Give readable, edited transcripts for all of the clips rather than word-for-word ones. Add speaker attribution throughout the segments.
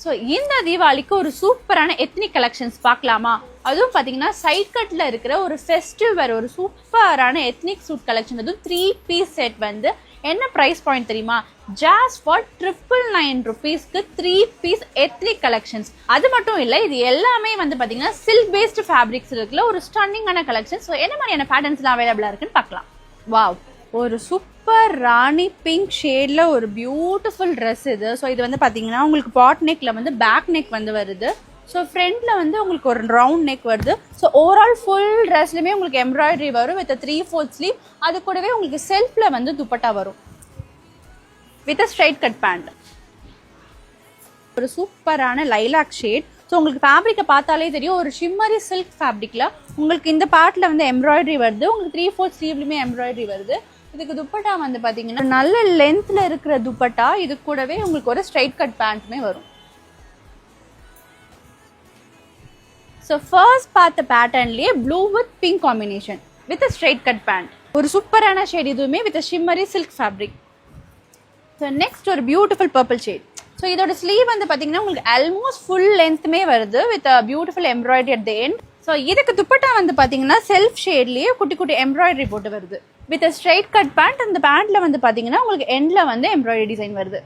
Speaker 1: So இந்த தீபாவளிக்கு ஒரு சூப்பரான எத்னிக் கலெக்ஷன்ஸ் பார்க்கலாமா? அதுவும் பார்த்தீங்கன்னா சைட் கட்டில் இருக்கிற ஒரு ஃபெஸ்டிவ் வேர், ஒரு சூப்பரான எத்னிக் சூட் கலெக்ஷன். அதுவும் 3 பீஸ் செட் வந்து என்ன ப்ரைஸ் பாயிண்ட் தெரியுமா? ஜஸ்ட் ஃபார் 999 rupeesக்கு 3 பீஸ் எத்னிக் கலெக்ஷன்ஸ். அது மட்டும் இல்லை, இது எல்லாமே வந்து பார்த்தீங்கன்னா சில்க் பேஸ்டு ஃபேப்ரிக்ஸ் இருக்குல்ல, ஒரு ஸ்டன்னிங்கான கலெக்ஷன். ஸோ என்ன மாதிரியான பேட்டர்ன்ஸ்லாம் அவைலபிளாக இருக்குன்னு பார்க்கலாம். வாவ், ஒரு சூப்பர் ராணி பிங்க் ஷேட்ல ஒரு பியூட்டிஃபுல் ட்ரெஸ் இது. ஸோ இது வந்து பார்த்தீங்கன்னா உங்களுக்கு பாட் நெக்ல வந்து பேக் நெக் வந்து வருது. ஸோ ஃப்ரண்ட்ல வந்து உங்களுக்கு ஒரு ரவுண்ட் நெக் வருது. ஸோ ஓவரால் ஃபுல் ட்ரெஸ்லையுமே உங்களுக்கு எம்ப்ராய்டரி வரும் வித் 3/4 ஸ்லீவ். அது கூடவே உங்களுக்கு செல்ஃப்ல வந்து துப்பட்டா வரும் வித் ஸ்ட்ரைட் கட் பேண்ட். ஒரு சூப்பரான லைலாக் ஷேட். ஸோ உங்களுக்கு ஃபேப்ரிக்கை பார்த்தாலே தெரியும், ஒரு ஷிம்மரி சில்க் ஃபேப்ரிக்ல உங்களுக்கு இந்த பார்ட்ல வந்து எம்ப்ராய்டரி வருது. உங்களுக்கு 3/4 ஸ்லீவ்லையுமே எம்ப்ராய்டரி வருது. இதுக்கு துப்பட்டா வந்து பார்த்தீங்கன்னா நல்ல லென்த்ல இருக்கிற துப்பட்டா. இது கூடவே உங்களுக்கு ஒரு ஸ்ட்ரைட் கட் பேண்ட்டுமே வரும். ஸோ ஃபர்ஸ்ட் பார்த்த பேட்டர்ன்லேயே blue with pink combination with straight cut pant. ஒரு சூப்பரான ஷேட், இதுவுமே with shimmery silk fabric. So next ஒரு பியூட்டிஃபுல் பர்பிள் ஷேட். ஸோ இதோட ஸ்லீவ் வந்து பார்த்தீங்கன்னா உங்களுக்கு ஆல்மோஸ்ட் ஃபுல் லென்த்துமே வருது with beautiful embroidery at the end. So இதுக்கு துப்பட்டா வந்து பார்த்தீங்கன்னா செல்ஃப் ஷேட்லேயே குட்டி குட்டி எம்ப்ராய்டரி போட்டு வருது வித் ஸ்ட்ரைட் கட் பேண்ட். அந்த பேண்ட்ல வந்து பார்த்தீங்கன்னா உங்களுக்கு எண்ட்ல வந்து எம்ப்ராய்டரி டிசைன் வருது.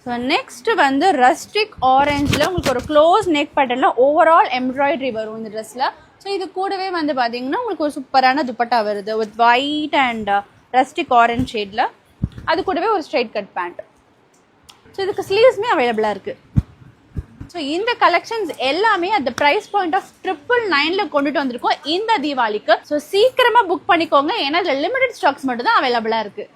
Speaker 1: ஸோ நெக்ஸ்ட் வந்து ரஸ்டிக் ஆரஞ்சில் உங்களுக்கு ஒரு க்ளோஸ் நெக் பேட்டர்ல ஓவரால் எம்ப்ராய்டரி வரும் இந்த ட்ரெஸ்ல. ஸோ இது கூடவே வந்து பார்த்தீங்கன்னா உங்களுக்கு ஒரு சூப்பரான துப்பட்டா வருது with white and rustic orange ஷேட்ல. அது கூடவே ஒரு ஸ்ட்ரைட் கட் பேண்ட். ஸோ இதுக்கு ஸ்லீவ்ஸுமே அவைலபிளாக இருக்குது. ஸோ இந்த கலெக்ஷன்ஸ் எல்லாமே அந்த ப்ரைஸ் பாயிண்ட் ஆஃப் 999ல கொண்டுட்டு வந்திருக்கோம் இந்த தீபாவளிக்கு. ஸோ சீக்கிரமாக புக் பண்ணிக்கோங்க, ஏன்னா இதில் லிமிடெட் ஸ்டாக்ஸ் மட்டும் தான் அவைலபிளாக இருக்குது.